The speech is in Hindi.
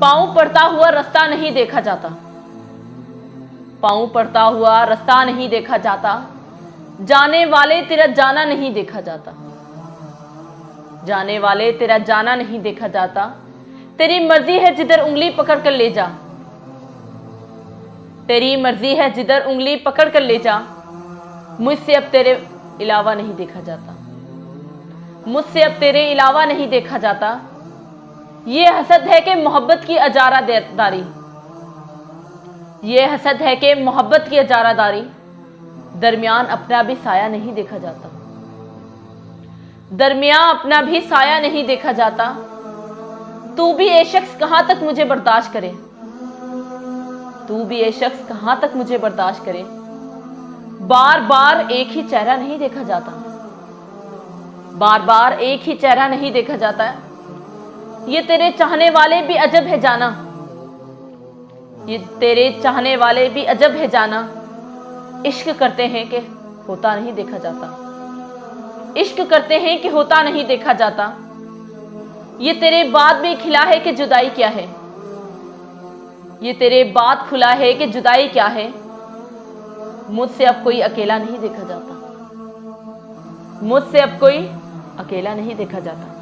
पांव पड़ता हुआ रास्ता नहीं देखा जाता, पांव पड़ता हुआ रास्ता नहीं देखा जाता, जाने वाले तेरा जाना नहीं देखा जाता, जाने वाले तेरा जाना नहीं देखा जाता। तेरी मर्जी है जिधर उंगली पकड़ कर ले जा, तेरी मर्जी है जिधर उंगली पकड़ कर ले जा। मुझसे अब तेरे अलावा नहीं देखा जाता, मुझसे अब तेरे अलावा नहीं देखा जाता। ये हसद है कि मोहब्बत की अजारादारी, ये हसद है कि मोहब्बत की अजारादारी। दरमियान अपना भी साया नहीं देखा जाता, दरमियान अपना भी साया नहीं देखा जाता। तू भी ये शख्स कहां तक मुझे बर्दाश्त करे, तू भी ये शख्स कहां तक मुझे बर्दाश्त करे। बार बार एक ही चेहरा नहीं देखा जाता, बार बार एक ही चेहरा नहीं देखा जाता। ये तेरे चाहने वाले भी अजब है जाना, ये तेरे चाहने वाले भी अजब है जाना। इश्क करते हैं कि होता नहीं देखा जाता, इश्क करते हैं कि होता नहीं देखा जाता। ये तेरे बाद भी खिला है कि जुदाई क्या है, ये तेरे बाद खुला है कि जुदाई क्या है। मुझसे अब कोई अकेला नहीं देखा जाता, मुझसे अब कोई अकेला नहीं देखा जाता।